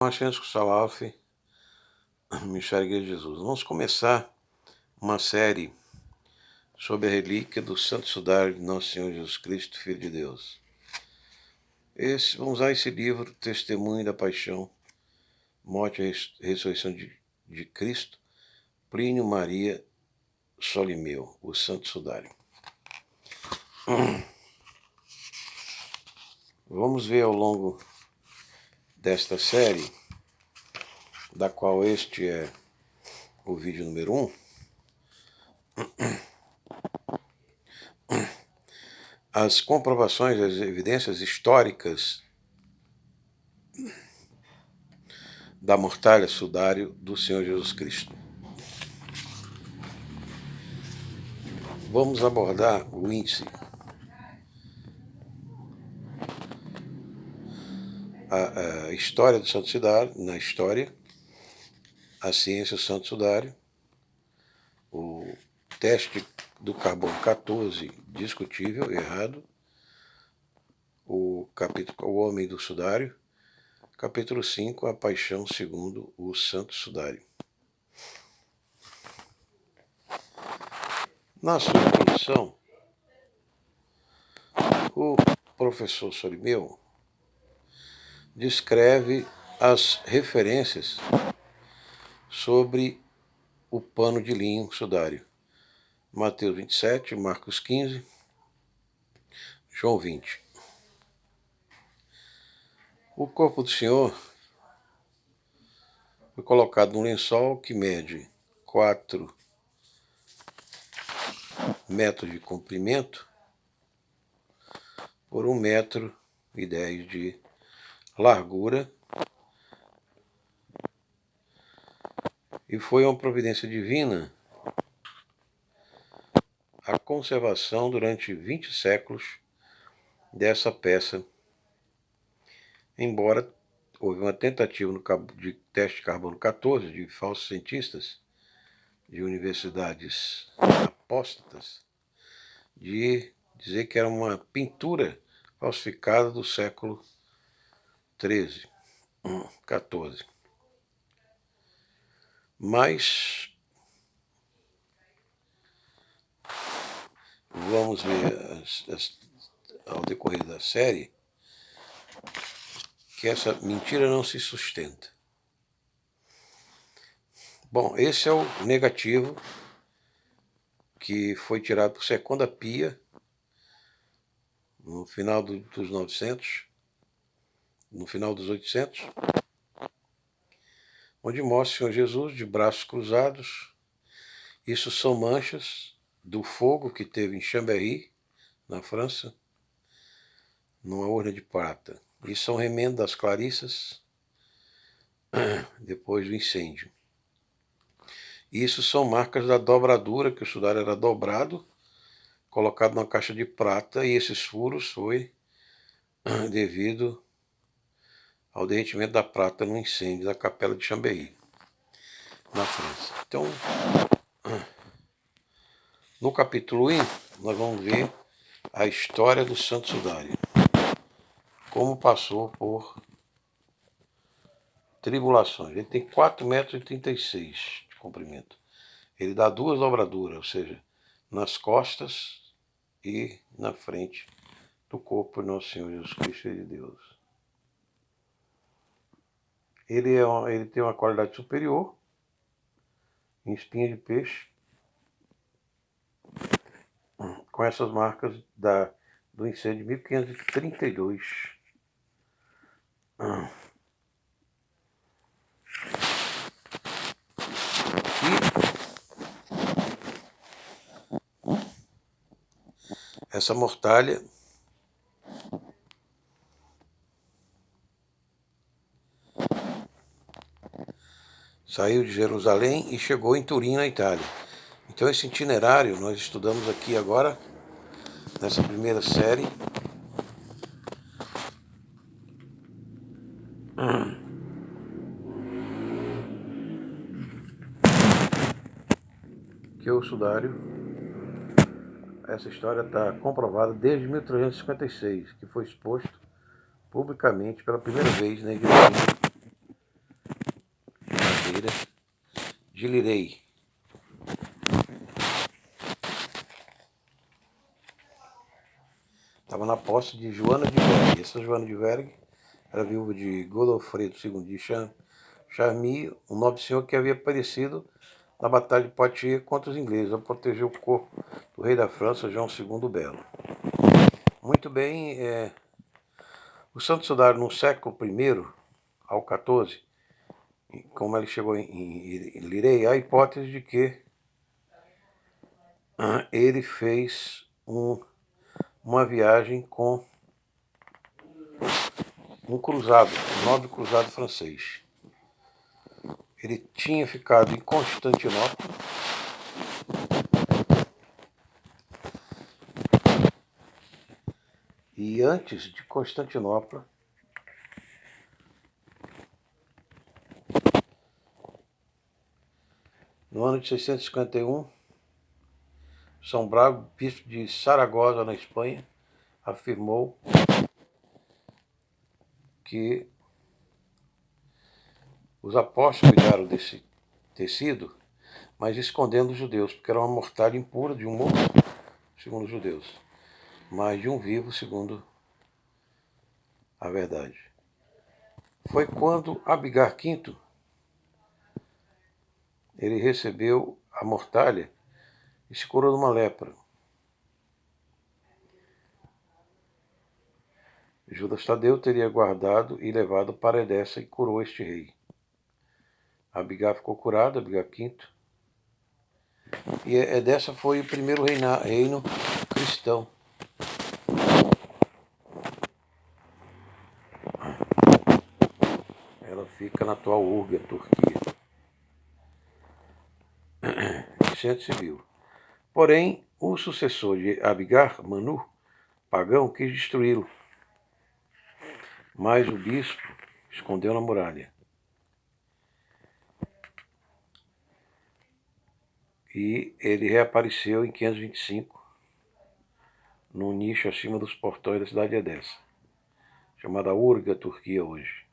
Francisco Salaf, Ministério Igreja de Jesus. Vamos começar uma série sobre a relíquia do Santo Sudário de Nosso Senhor Jesus Cristo, Filho de Deus. Vamos usar esse livro, Testemunho da Paixão, Morte e Ressurreição de Cristo, Plínio Maria Solimeu, o Santo Sudário. Vamos ver ao longo desta série, da qual este é o vídeo número 1, as comprovações, as evidências históricas da mortalha sudário do Senhor Jesus Cristo. Vamos abordar o índice, a história do Santo Sudário, na história, a ciência do Santo Sudário, o teste do carbono 14, discutível, errado, o homem do sudário, capítulo 5, a paixão segundo o Santo Sudário. Na sua introdução, o professor Solimeu descreve as referências sobre o pano de linho sudário. Mateus 27, Marcos 15, João 20. O corpo do Senhor foi colocado num lençol que mede 4 metros de comprimento por 1,10 metros de largura, e foi uma providência divina a conservação durante 20 séculos dessa peça, embora houve uma tentativa de teste de carbono 14 de falsos cientistas de universidades apóstatas de dizer que era uma pintura falsificada do século 13, 14. Mas vamos ver ao decorrer da série que essa mentira não se sustenta. Bom, esse é o negativo que foi tirado por Seconda Pia no final dos 900, no final dos 800, onde mostra o Senhor Jesus de braços cruzados. Isso são manchas do fogo que teve em Chambéry, na França, numa urna de prata. Isso são remendos das Clarissas depois do incêndio. Isso são marcas da dobradura, que o sudário era dobrado, colocado numa caixa de prata, e esses furos foi devido ao derretimento da prata no incêndio da capela de Chambéry, na França. Então, no capítulo 1, nós vamos ver a história do Santo Sudário, como passou por tribulações. Ele tem 4,36 metros de comprimento. Ele dá 2 dobraduras, ou seja, nas costas e na frente do corpo de Nosso Senhor Jesus Cristo de Deus. Ele tem uma qualidade superior, em espinha de peixe, com essas marcas do incêndio de 1532. Essa mortalha saiu de Jerusalém e chegou em Turim, na Itália. Então esse itinerário nós estudamos aqui agora, nessa primeira série. Que o sudário, essa história está comprovada desde 1356, que foi exposto publicamente pela primeira vez na igreja ilha de Lirei. Estava na posse de Joana de Vergue. Essa Joana de Vergue era viúva de Godofredo II de Charmy, um nobre senhor que havia aparecido na Batalha de Poitiers contra os ingleses, ao proteger o corpo do rei da França, João II o Belo. Muito bem, o Santo Sudário no século I ao XIV, como ele chegou em Lirei, há a hipótese de que ele fez uma viagem com um cruzado, um nobre cruzado francês. Ele tinha ficado em Constantinopla, e antes de Constantinopla, no ano de 651, São Bravo, bispo de Saragossa, na Espanha, afirmou que os apóstolos cuidaram desse tecido, mas escondendo os judeus, porque era uma mortalha impura de um morto, segundo os judeus, mas de um vivo, segundo a verdade. Foi quando Abigar V ele recebeu a mortalha e se curou de uma lepra. Judas Tadeu teria guardado e levado para Edessa e curou este rei. Abigar ficou curado, Abigar V. E Edessa foi o primeiro reino cristão. Ela fica na atual Urga, Turquia. Centro civil. Porém, o sucessor de Abigar, Manu, pagão, quis destruí-lo. Mas o bispo escondeu na muralha. E ele reapareceu em 525, num nicho acima dos portões da cidade de Edessa, chamada Urga, Turquia hoje.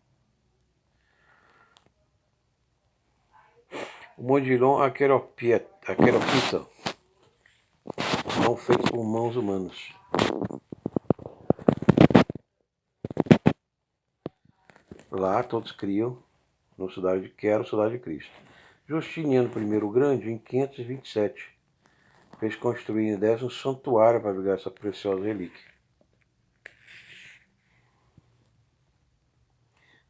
O modilhão aqueropita, não feito por mãos humanas. Lá todos criam no Sudário de Quero, Sudário de Cristo. Justiniano I o Grande, em 527, fez construir em Edessa um santuário para abrigar essa preciosa relíquia.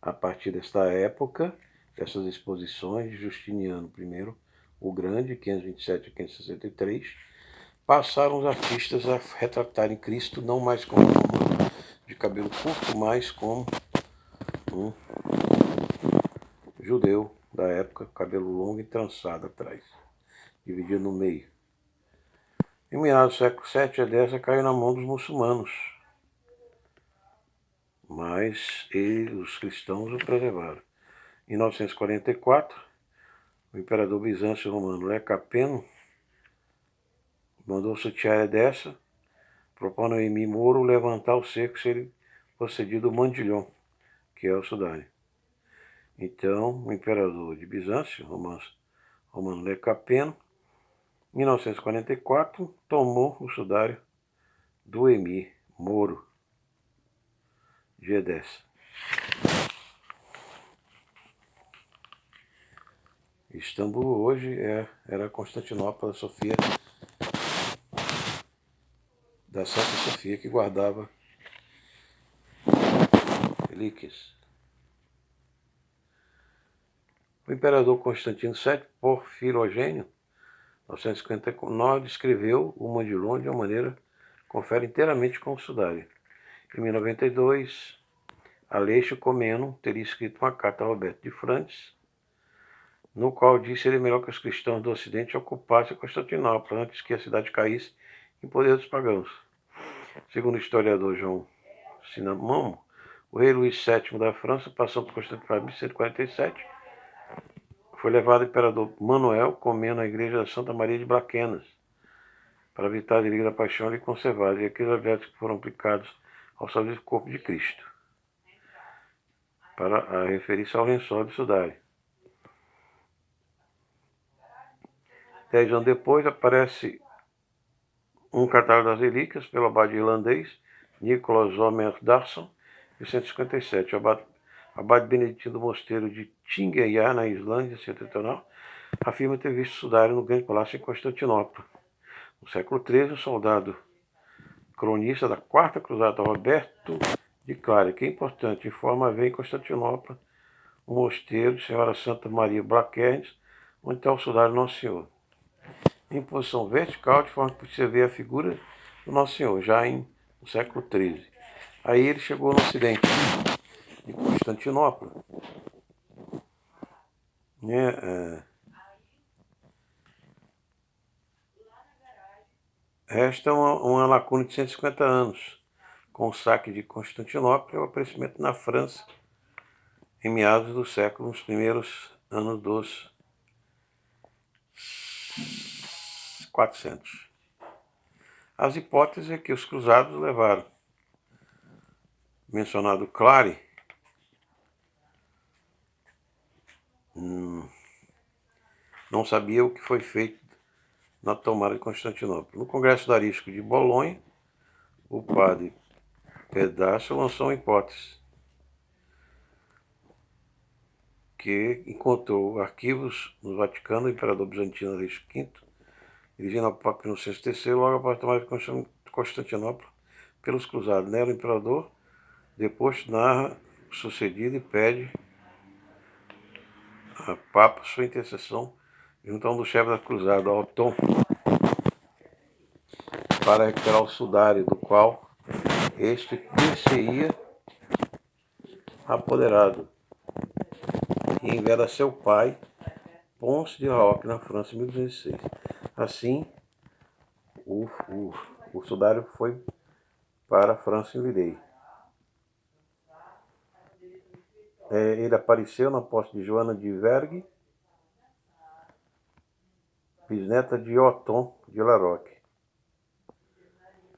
A partir desta época, dessas exposições de Justiniano I o Grande, 527 a 563, passaram os artistas a retratarem Cristo não mais como um homem de cabelo curto, mas como um judeu da época, cabelo longo e trançado atrás, dividido no meio. Em meados do século VII, Edessa caiu na mão dos muçulmanos, mas os cristãos o preservaram. Em 944, o imperador bizâncio romano Lecapeno mandou sitiar Edessa, propondo ao Emir Moro levantar o cerco se ele fosse cedido o Mandilhão, que é o Sudário. Então, o imperador de Bizâncio, romano Lecapeno, em 1944, tomou o Sudário do Emir Moro de Edessa. Istambul hoje era Constantinopla da Santa Sofia, que guardava relíquias. O imperador Constantino VII, por Filogênio, 959, escreveu o Mandilon de uma maneira que confere inteiramente com o Sudário. Em 1092, Aleixo Comneno teria escrito uma carta a Roberto de Frantes, no qual disse que seria melhor que os cristãos do Ocidente ocupassem Constantinopla antes que a cidade caísse em poder dos pagãos. Segundo o historiador João Cinnamommo, o rei Luís VII da França passou por Constantinopla em 1147. Foi levado o imperador Manuel Comneno à igreja da Santa Maria de Braquenas, para evitar a Liga da Paixão e conservar aqueles objetos que foram aplicados ao salve do corpo de Cristo, para referir-se ao lençol de Sudário. 10 anos depois, aparece um catálogo das relíquias pelo abade irlandês Nicholas Omer-Darson, em 157. O abade beneditino do mosteiro de Tingueia, na Islândia Setentrional, afirma ter visto o sudário no grande palácio em Constantinopla. No século XIII, o soldado cronista da Quarta Cruzada, Roberto de Clara, que é importante, informa haver em Constantinopla um mosteiro de Senhora Santa Maria Blaquernes, onde está o sudário do Nosso Senhor, em posição vertical, de forma que você vê a figura do Nosso Senhor, já no século XIII. Aí ele chegou no ocidente de Constantinopla, né? Resta uma lacuna de 150 anos, com o saque de Constantinopla e o aparecimento na França em meados do século, nos primeiros anos dos 400. As hipóteses é que os cruzados levaram mencionado Clary não sabia o que foi feito na tomada de Constantinopla. No Congresso Darístico de Bolonha, o padre Pedácio lançou uma hipótese que encontrou arquivos no Vaticano do imperador bizantino Aleixo V, dirigindo ao Papa Inocêncio III logo após a tomada de Constantinopla pelos cruzados. Nela, o imperador, depois narra o sucedido e pede a Papa sua intercessão junto a um dos chefes da cruzada, Othon, para recuperar o sudário, do qual este ter-se-ia apoderado e enviado a seu pai, Ponce de Laoc, na França, em 1206. Assim, o sudário foi para a França em Lirey. Ele apareceu na posse de Joana de Vergue, bisneta de Othon de Laroque,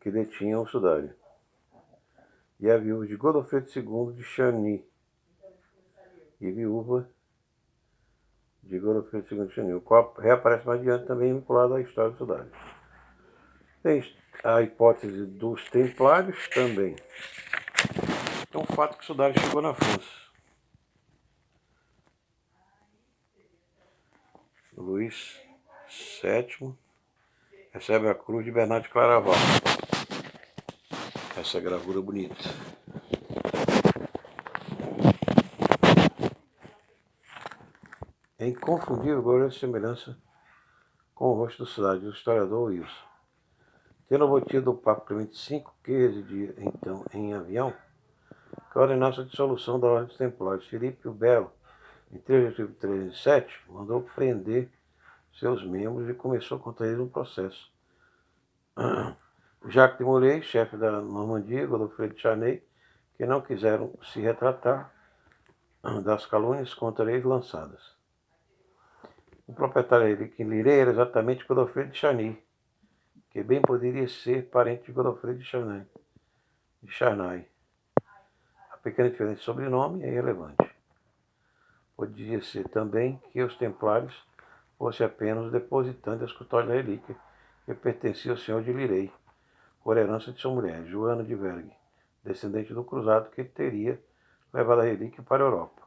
que detinha o sudário, e a viúva de Godofredo II de Charny, e viúva de Godofredo II de Charny, o qual reaparece mais adiante também vinculado à história do sudário. Tem a hipótese dos templários também. É um fato que o sudário chegou na França. Luís VII recebe a cruz de Bernardo de Claraval. Essa gravura bonita. É inconfundível gloriosa semelhança com o rosto do sudário, do historiador Wilson. Tendo obtido do Papa Clemente V, que residia então em Avião, que ordenasse a dissolução da Ordem dos Templários, Filipe o Belo, em 3 de outubro de 307, mandou prender seus membros e começou contra eles um processo. Jacques de Molay, chefe da Normandia, Godofredo de Charny, que não quiseram se retratar das calúnias contra eles lançadas. O proprietário de Lirey era exatamente Godofredo de Charny, que bem poderia ser parente de Godofredo de Charny. A pequena diferença de sobrenome é irrelevante. Podia ser também que os templários fossem apenas os depositantes das custódias da relíquia que pertencia ao senhor de Lirey, por herança de sua mulher, Joana de Vergue, descendente do cruzado que teria levado a relíquia para a Europa.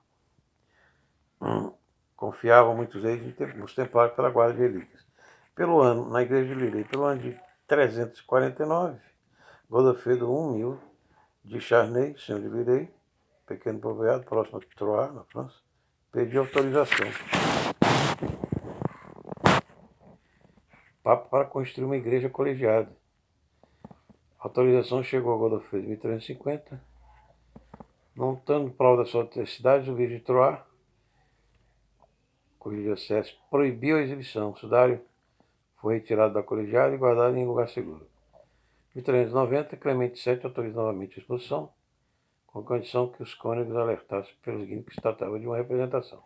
Confiavam muitos deles nos templários pela guarda de relíquias. Na igreja de Lirey, pelo ano de 349, Godofredo I de Charny, senhor de Lirey, pequeno povoado próximo a Troyes, na França, pediu autorização para construir uma igreja colegiada. A autorização chegou a Godofredo em 1350, não tendo prova da sua autenticidade, o vídeo de Troyes, cujo diocese proibiu a exibição. O sudário foi retirado da colegiada e guardado em lugar seguro. Em 1390, Clemente VII autoriza novamente a exposição, com condição que os cônegos alertassem pelos seguinte que se tratava de uma representação.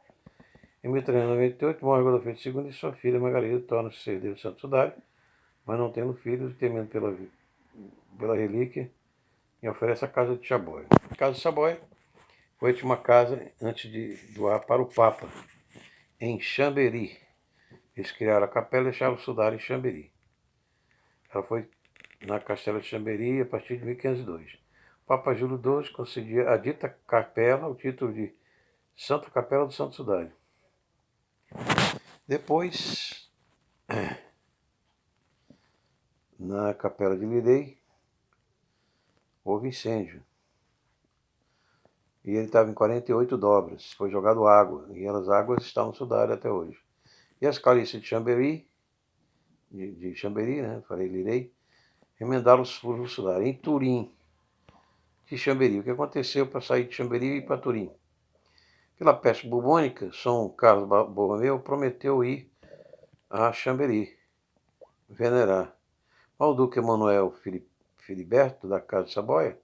Em 1398, morre Godofredo II e sua filha Margarida torna-se herdeira do Santo Sudário, mas não tendo filhos e temendo pela relíquia, e oferece a casa de Chabois. A casa de Chabois foi a última casa antes de doar para o Papa, em Chambéry, Eles criaram a capela e deixaram o sudário em Chambéry. Ela foi na Castela de Chambéry a partir de 1502. O Papa Júlio XII concedia a dita capela o título de Santa Capela do Santo Sudário. Depois, na Capela de Lirey, houve incêndio. E ele estava em 48 dobras. Foi jogado água. E as águas estão no sudário até hoje. E as Clarisses de Chambéry, né? Falei Lirey, remendaram os furos do sudário. Em Turim, de Chambéry. O que aconteceu para sair de Chambéry e ir para Turim? Pela peste bubônica, São Carlos Borromeu prometeu ir a Chambéry, venerar. Mas o duque Emanuel Filiberto, da Casa de Saboia,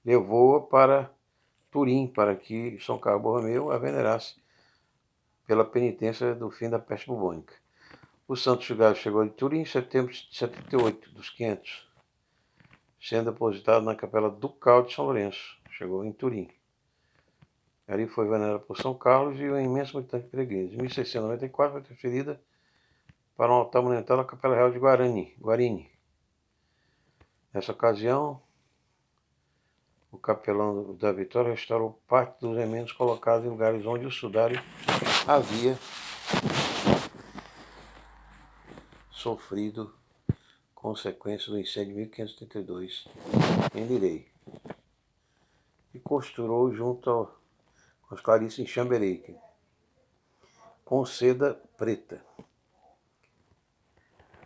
levou-a para Turim, para que São Carlos Borromeu a venerasse pela penitência do fim da peste bubônica. O santo chegou de Turim em setembro de 78, dos 500, sendo depositado na Capela Ducal de São Lourenço. Chegou em Turim. Ali foi venerada por São Carlos e um imenso montante de peregrinos. Em 1694 foi transferida para um altar monumental na Capela Real de Guarini. Nessa ocasião, o capelão da Vitória restaurou parte dos elementos colocados em lugares onde o sudário havia sofrido consequências do incêndio de 1532 em Lirey. E costurou junto com as Clarisses em Chambéry, com seda preta.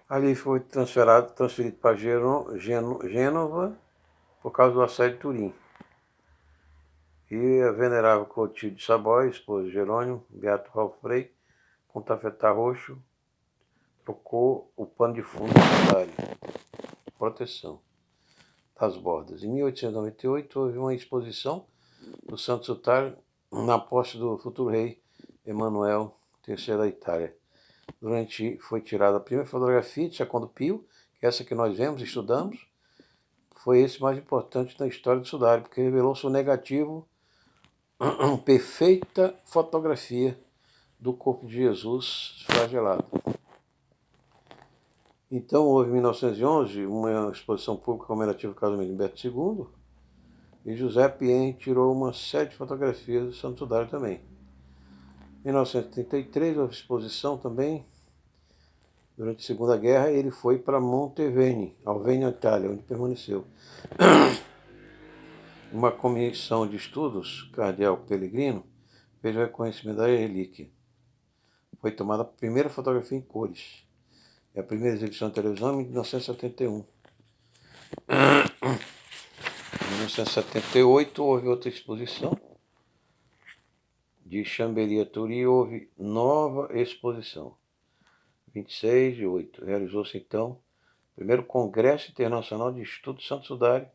Ali foi transferido para Gênova por causa do assédio de Turim. E a venerável Clotilde de Savoia, esposa de Jerônimo, Beato Raul Frei, com tafetá roxo, trocou o pano de fundo do sudário, proteção das bordas. Em 1898 houve uma exposição do Santo Sudário na posse do futuro rei Emanuel III da Itália. Foi tirada a primeira fotografia de Secondo Pio, que é essa que nós vemos e estudamos. Foi esse mais importante na história do sudário, porque revelou seu negativo, perfeita fotografia do corpo de Jesus flagelado. Então houve em 1911 uma exposição pública comemorativa do casamento de Humberto II, e José Pien tirou uma série de fotografias do Santo Sudário também. Em 1933 houve exposição também. Durante a Segunda Guerra, ele foi para Monteveni, Alvenia, Itália, onde permaneceu. Uma comissão de estudos, cardeal Pellegrino, fez o reconhecimento da relíquia. Foi tomada a primeira fotografia em cores. E a primeira exibição de televisão em 1971. Em 1978 houve outra exposição. De Chambéry a Turim houve nova exposição. 26/8. Realizou-se então o primeiro Congresso Internacional de Estudo do Santo Sudário,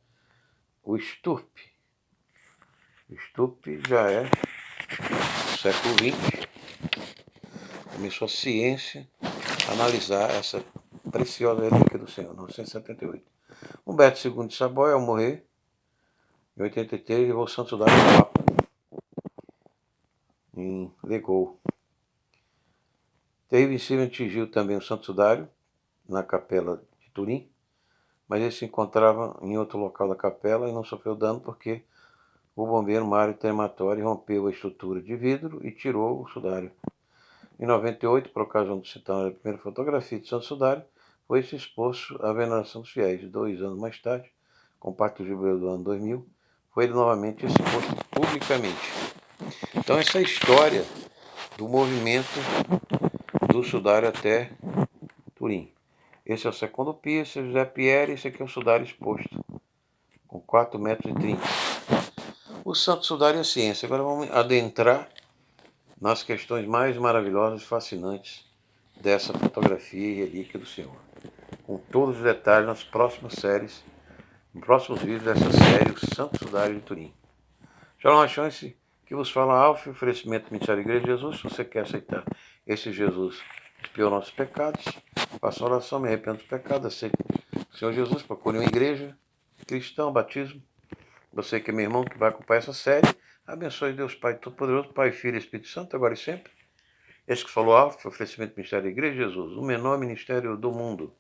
o STURP. O STURP já é do século XX. Começou a ciência a analisar essa preciosa relíquia do Senhor, 1978. Humberto II de Savoia, ao morrer, em 83, levou o Santo Sudário ao Papa, em Legou. Terrivelmente atingiu também o Santo Sudário, na Capela de Turim, mas ele se encontrava em outro local da capela e não sofreu dano porque o bombeiro Mário Trematori rompeu a estrutura de vidro e tirou o sudário. Em 98, por ocasião de citar a primeira fotografia de Santo Sudário, foi exposto à veneração dos fiéis. 2 anos mais tarde, com parte do jubileu do ano 2000, foi ele novamente exposto publicamente. Então essa é a história do movimento do sudário até Turim. Esse é o Secondo Pio, esse é o José Pierre, esse aqui é o sudário exposto, com 4,30 metros. O Santo Sudário e a ciência. Agora vamos adentrar nas questões mais maravilhosas e fascinantes dessa fotografia e relíquia do Senhor, com todos os detalhes nas próximas séries, nos próximos vídeos dessa série, o Santo Sudário de Turim. Shalom Hachance, que vos fala Alfa, oferecimento do Ministério da Igreja de Jesus. Se você quer aceitar esse Jesus que expiou nossos pecados, faça oração, me arrependo dos pecados, aceite o Senhor Jesus, procure uma igreja cristã, batismo. Você que é meu irmão, que vai acompanhar essa série, abençoe Deus Pai Todo-Poderoso, Pai, Filho e Espírito Santo, agora e sempre. Esse que falou alto foi o oferecimento do Ministério da Igreja de Jesus, o menor ministério do mundo.